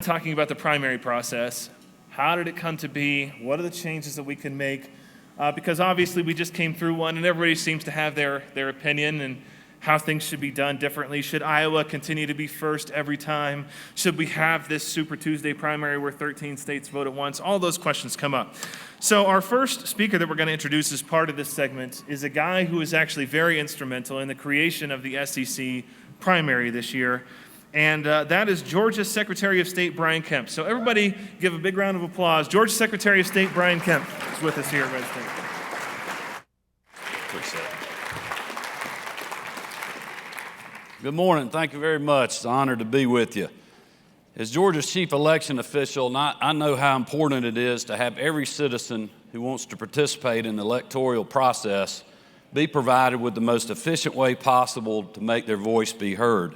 talking about the primary process. How did it come to be? What are the changes that we can make? Because obviously we just came through one and everybody seems to have their opinion and how things should be done differently. Should Iowa continue to be first every time? Should we have this Super Tuesday primary where 13 states vote at once? All those questions come up. So our first speaker that we're going to introduce as part of this segment is a guy who is actually very instrumental in the creation of the SEC primary this year, and that is Georgia's Secretary of State, Brian Kemp. So everybody give a big round of applause. Georgia's Secretary of State, Brian Kemp, is with us here at RedState. Appreciate it. Good morning. Thank you very much. It's an honor to be with you. As Georgia's chief election official, I know how important it is to have every citizen who wants to participate in the electoral process be provided with the most efficient way possible to make their voice be heard.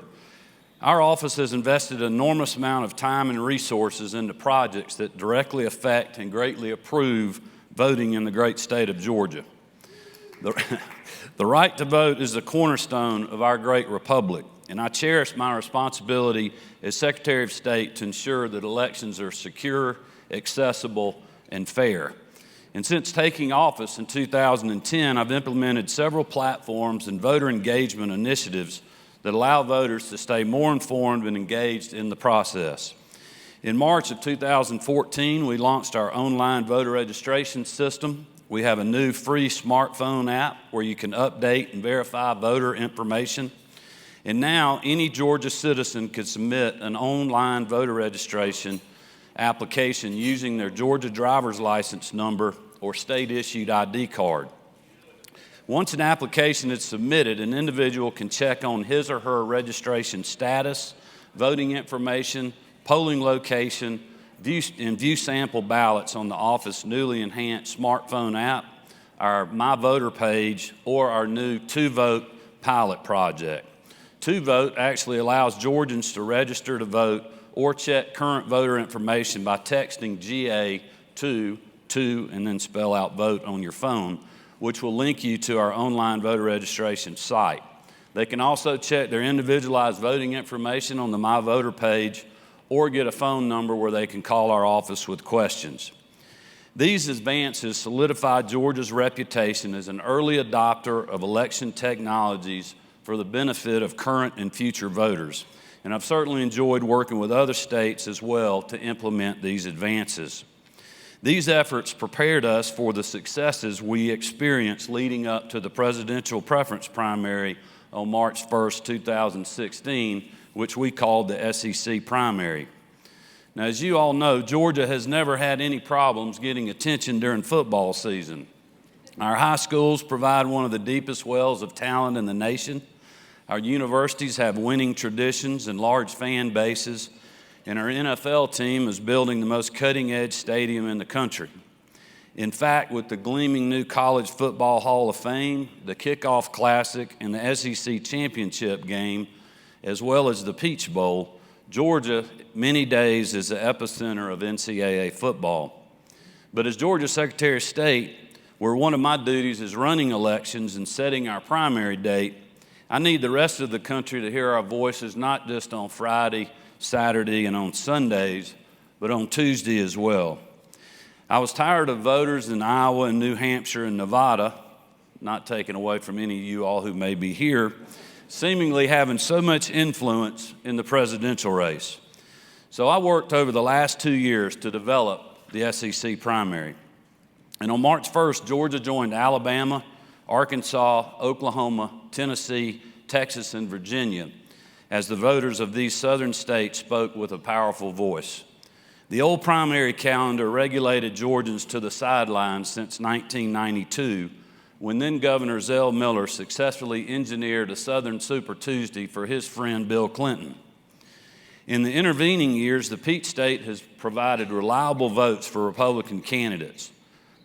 Our office has invested an enormous amount of time and resources into projects that directly affect and greatly improve voting in the great state of Georgia. The right to vote is the cornerstone of our great republic, and I cherish my responsibility as Secretary of State to ensure that elections are secure, accessible, and fair. And since taking office in 2010, I've implemented several platforms and voter engagement initiatives that allow voters to stay more informed and engaged in the process. In March of 2014, we launched our online voter registration system. We have a new free smartphone app where you can update and verify voter information. And now any Georgia citizen can submit an online voter registration application using their Georgia driver's license number or state-issued ID card. Once an application is submitted, an individual can check on his or her registration status, voting information, polling location, view sample ballots on the office newly enhanced smartphone app, our My Voter page, or our new 2Vote pilot project. 2Vote actually allows Georgians to register to vote or check current voter information by texting GA to and then spell out vote on your phone, which will link you to our online voter registration site. They can also check their individualized voting information on the My Voter page or get a phone number where they can call our office with questions. These advances solidify Georgia's reputation as an early adopter of election technologies for the benefit of current and future voters. And I've certainly enjoyed working with other states as well to implement these advances. These efforts prepared us for the successes we experienced leading up to the presidential preference primary on March 1st, 2016, which we called the SEC primary. Now, as you all know, Georgia has never had any problems getting attention during football season. Our high schools provide one of the deepest wells of talent in the nation. Our universities have winning traditions and large fan bases, and our NFL team is building the most cutting-edge stadium in the country. In fact, with the gleaming new College Football Hall of Fame, the Kickoff Classic, and the SEC Championship game, as well as the Peach Bowl, Georgia, many days, is the epicenter of NCAA football. But as Georgia Secretary of State, where one of my duties is running elections and setting our primary date, I need the rest of the country to hear our voices not just on Friday, Saturday, and on Sundays, but on Tuesday as well. I was tired of voters in Iowa and New Hampshire and Nevada, not taken away from any of you all who may be here, seemingly having so much influence in the presidential race. So I worked over the last 2 years to develop the SEC primary. And on March 1st, Georgia joined Alabama, Arkansas, Oklahoma, Tennessee, Texas, and Virginia as the voters of these southern states spoke with a powerful voice. The old primary calendar regulated Georgians to the sidelines since 1992, when then Governor Zell Miller successfully engineered a Southern Super Tuesday for his friend Bill Clinton. In the intervening years, the Peach State has provided reliable votes for Republican candidates,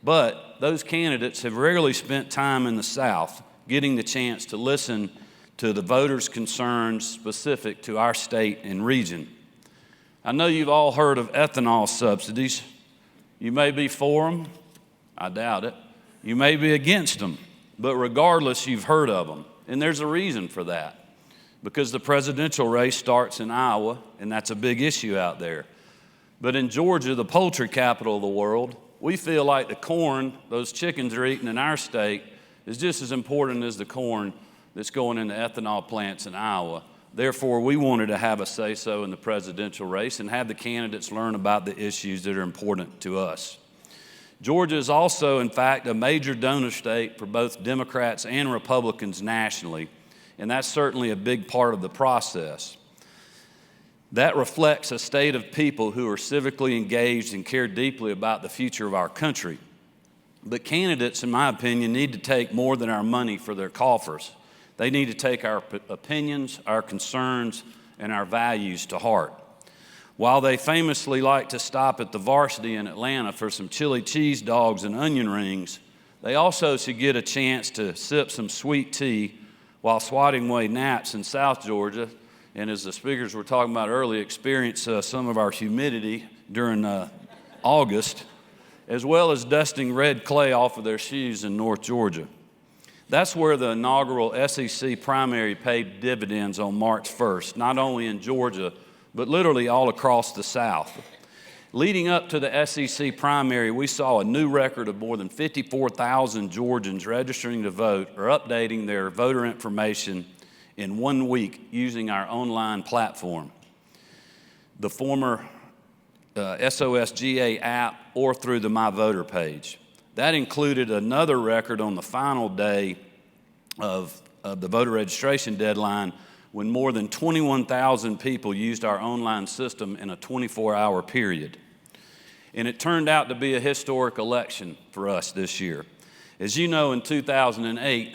but those candidates have rarely spent time in the South getting the chance to listen to the voters' concerns specific to our state and region. I know you've all heard of ethanol subsidies. You may be for them, I doubt it. You may be against them, but regardless, you've heard of them. And there's a reason for that, because the presidential race starts in Iowa, and that's a big issue out there. But in Georgia, the poultry capital of the world, we feel like the corn those chickens are eating in our state is just as important as the corn that's going into ethanol plants in Iowa. Therefore, we wanted to have a say-so in the presidential race and have the candidates learn about the issues that are important to us. Georgia is also, in fact, a major donor state for both Democrats and Republicans nationally, and that's certainly a big part of the process. That reflects a state of people who are civically engaged and care deeply about the future of our country. But candidates, in my opinion, need to take more than our money for their coffers. They need to take our opinions, our concerns, and our values to heart. While they famously like to stop at the Varsity in Atlanta for some chili cheese dogs and onion rings, they also should get a chance to sip some sweet tea while swatting away gnats in South Georgia, and as the speakers were talking about earlier, experience some of our humidity during August, as well as dusting red clay off of their shoes in North Georgia. That's where the inaugural SEC primary paid dividends on March 1st, not only in Georgia, but literally all across the South. Leading up to the SEC primary, we saw a new record of more than 54,000 Georgians registering to vote or updating their voter information in 1 week using our online platform, the former SOSGA app, or through the My Voter page. That included another record on the final day of the voter registration deadline when more than 21,000 people used our online system in a 24-hour period. And it turned out to be a historic election for us this year. As you know, in 2008,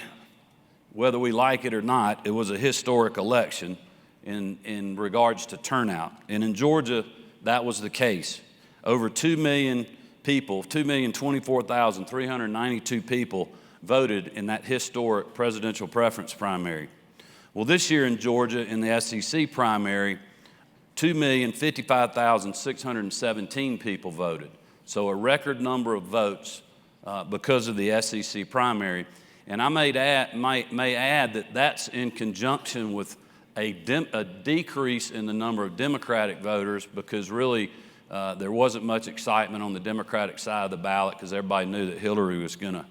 whether we like it or not, it was a historic election in regards to turnout. And in Georgia, that was the case. Over 2 million people, 2,024,392 people voted in that historic presidential preference primary. Well, this year in Georgia, in the SEC primary, 2,055,617 people voted. So a record number of votes because of the SEC primary. And I may add that that's in conjunction with a decrease in the number of Democratic voters, because really there wasn't much excitement on the Democratic side of the ballot because everybody knew that Hillary was going to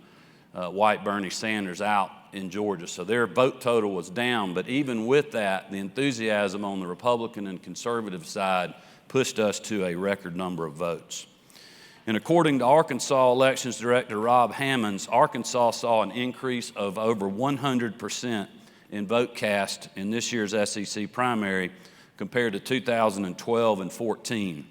wipe Bernie Sanders out in Georgia. So their vote total was down. But even with that, the enthusiasm on the Republican and conservative side pushed us to a record number of votes. And according to Arkansas Elections Director Rob Hammonds, Arkansas saw an increase of over 100% in vote cast in this year's SEC primary compared to 2012 and 14.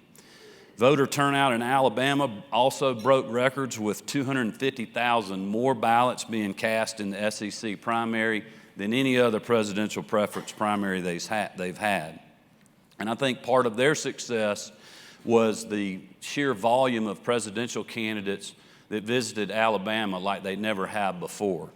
Voter turnout in Alabama also broke records, with 250,000 more ballots being cast in the SEC primary than any other presidential preference primary they've had. And I think part of their success was the sheer volume of presidential candidates that visited Alabama like they never have before.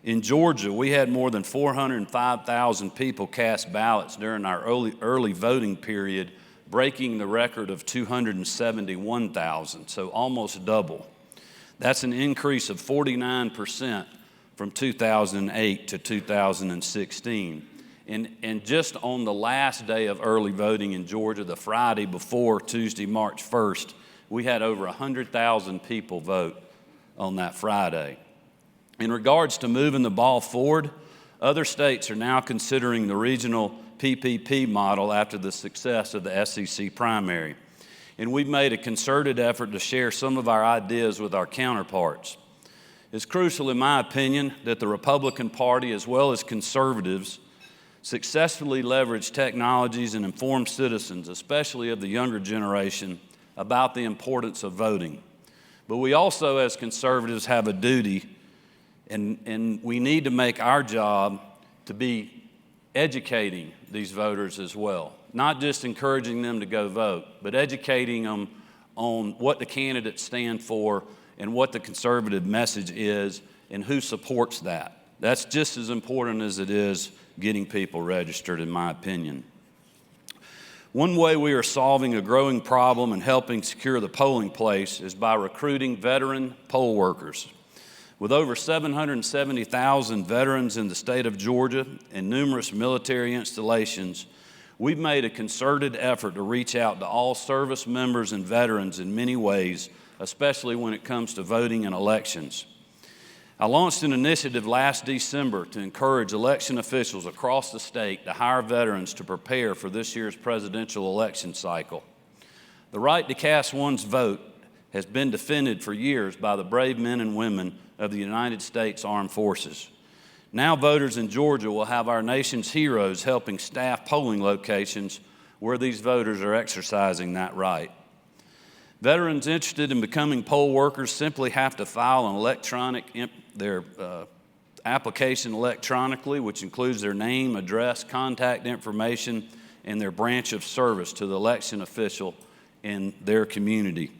In Georgia, we had more than 405,000 people cast ballots during our early voting period, breaking the record of 271,000, so almost double. That's an increase of 49% from 2008 to 2016. And just on the last day of early voting in Georgia, the Friday before Tuesday, March 1st, we had over 100,000 people vote on that Friday. In regards to moving the ball forward, other states are now considering the regional PPP model after the success of the SEC primary. And we've made a concerted effort to share some of our ideas with our counterparts. It's crucial, in my opinion, that the Republican Party, as well as conservatives, successfully leverage technologies and inform citizens, especially of the younger generation, about the importance of voting. But we also, as conservatives, have a duty, and we need to make our job to be educating these voters as well, not just encouraging them to go vote, but educating them on what the candidates stand for and what the conservative message is and who supports that. That's just as important as it is getting people registered, in my opinion. One way we are solving a growing problem and helping secure the polling place is by recruiting veteran poll workers. With over 770,000 veterans in the state of Georgia and numerous military installations, we've made a concerted effort to reach out to all service members and veterans in many ways, especially when it comes to voting and elections. I launched an initiative last December to encourage election officials across the state to hire veterans to prepare for this year's presidential election cycle. The right to cast one's vote has been defended for years by the brave men and women of the United States Armed Forces. Now voters in Georgia will have our nation's heroes helping staff polling locations where these voters are exercising that right. Veterans interested in becoming poll workers simply have to file their application electronically, which includes their name, address, contact information, and their branch of service to the election official in their community.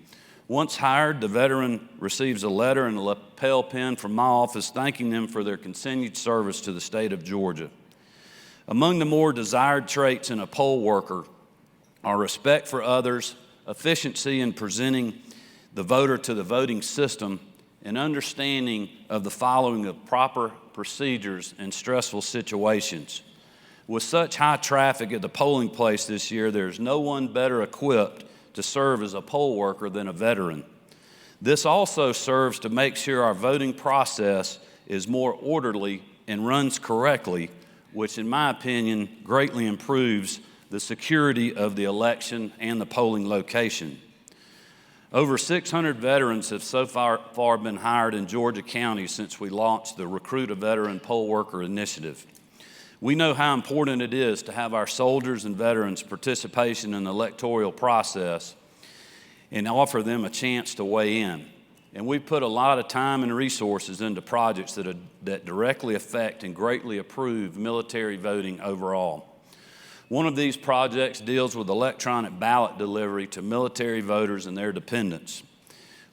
Once hired, the veteran receives a letter and a lapel pin from my office thanking them for their continued service to the state of Georgia. Among the more desired traits in a poll worker are respect for others, efficiency in presenting the voter to the voting system, and understanding of the following of proper procedures in stressful situations. With such high traffic at the polling place this year, there's no one better equipped to serve as a poll worker than a veteran. This also serves to make sure our voting process is more orderly and runs correctly, which in my opinion greatly improves the security of the election and the polling location. Over 600 veterans have so far been hired in Georgia County since we launched the Recruit a Veteran Poll Worker Initiative. We know how important it is to have our soldiers and veterans' participation in the electoral process and offer them a chance to weigh in. And we put a lot of time and resources into projects that directly affect and greatly improve military voting overall. One of these projects deals with electronic ballot delivery to military voters and their dependents.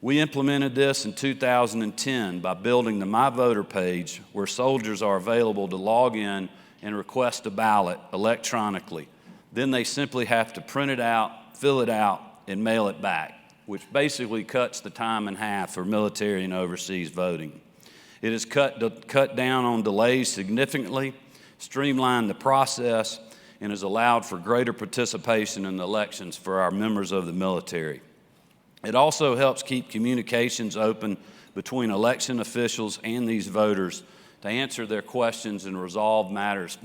We implemented this in 2010 by building the My Voter page, where soldiers are available to log in and request a ballot electronically. Then they simply have to print it out, fill it out, and mail it back, which basically cuts the time in half for military and overseas voting. It has cut down on delays significantly, streamlined the process, and has allowed for greater participation in the elections for our members of the military. It also helps keep communications open between election officials and these voters to answer their questions and resolve matters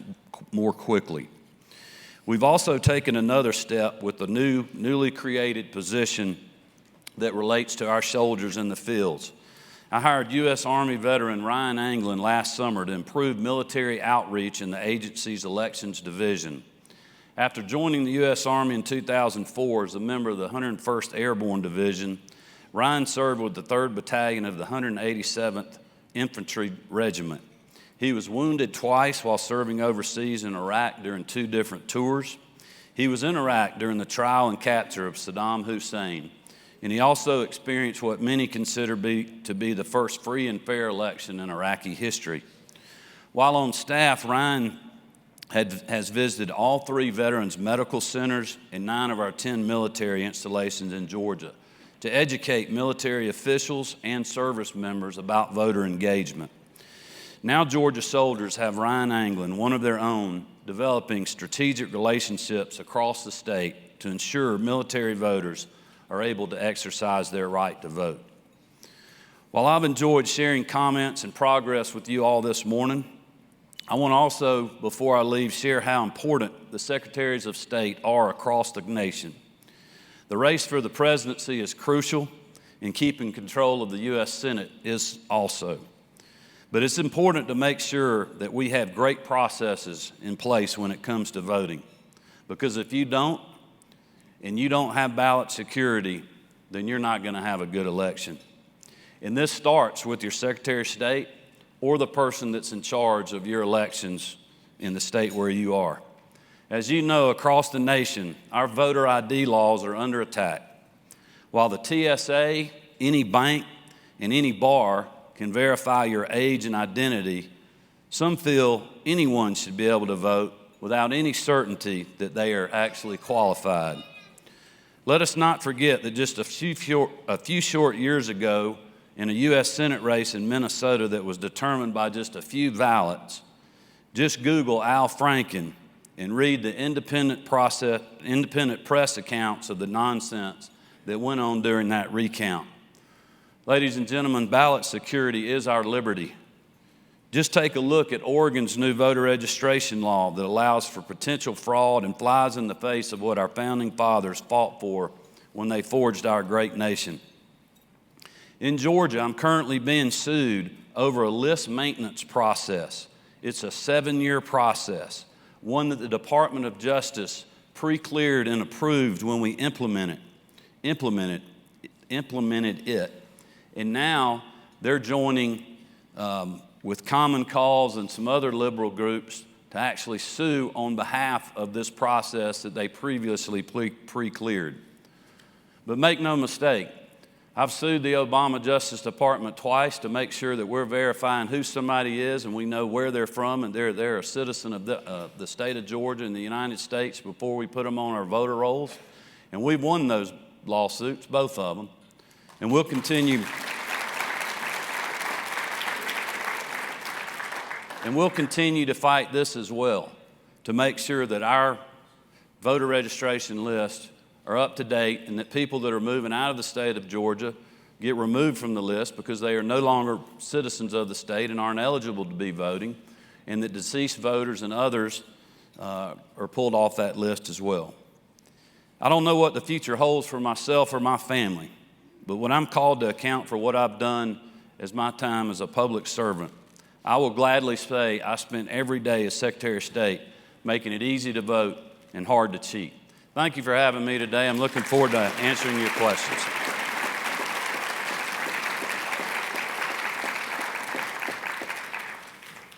more quickly. We've also taken another step with the newly created position that relates to our soldiers in the fields. I hired U.S. Army veteran Ryan Anglin last summer to improve military outreach in the agency's elections division. After joining the U.S. Army in 2004 as a member of the 101st Airborne Division, Ryan served with the 3rd Battalion of the 187th Infantry Regiment. He was wounded twice while serving overseas in Iraq during 2 different tours. He was in Iraq during the trial and capture of Saddam Hussein, and he also experienced what many consider to be the first free and fair election in Iraqi history. While on staff, Ryan has visited all 3 veterans' medical centers and 9 of our 10 military installations in Georgia to educate military officials and service members about voter engagement. Now Georgia soldiers have Ryan Anglin, one of their own, developing strategic relationships across the state to ensure military voters are able to exercise their right to vote. While I've enjoyed sharing comments and progress with you all this morning, I want to also, before I leave, share how important the secretaries of state are across the nation. The race for the presidency is crucial, and keeping control of the U.S. Senate is also. But it's important to make sure that we have great processes in place when it comes to voting. Because if you don't, and you don't have ballot security, then you're not going to have a good election. And this starts with your Secretary of State or the person that's in charge of your elections in the state where you are. As you know, across the nation, our voter ID laws are under attack. While the TSA, any bank, and any bar can verify your age and identity, some feel anyone should be able to vote without any certainty that they are actually qualified. Let us not forget that just a few short years ago, in a U.S. Senate race in Minnesota that was determined by just a few ballots, just Google Al Franken, and read the independent press accounts of the nonsense that went on during that recount. Ladies and gentlemen, ballot security is our liberty. Just take a look at Oregon's new voter registration law that allows for potential fraud and flies in the face of what our founding fathers fought for when they forged our great nation. In Georgia, I'm currently being sued over a list maintenance process. It's a 7-year process, one that the Department of Justice pre-cleared and approved when we implemented it. And now they're joining with Common Cause and some other liberal groups to actually sue on behalf of this process that they previously pre-cleared. But make no mistake, I've sued the Obama Justice Department twice to make sure that we're verifying who somebody is and we know where they're from and they're a citizen of the state of Georgia and the United States before we put them on our voter rolls. And we've won those lawsuits, both of them. And we'll continue. And we'll continue to fight this as well to make sure that our voter registration lists are up to date and that people that are moving out of the state of Georgia get removed from the list because they are no longer citizens of the state and aren't eligible to be voting, and that deceased voters and others are pulled off that list as well. I don't know what the future holds for myself or my family, but when I'm called to account for what I've done as my time as a public servant, I will gladly say I spent every day as Secretary of State making it easy to vote and hard to cheat. Thank you for having me today. I'm looking forward to answering your questions.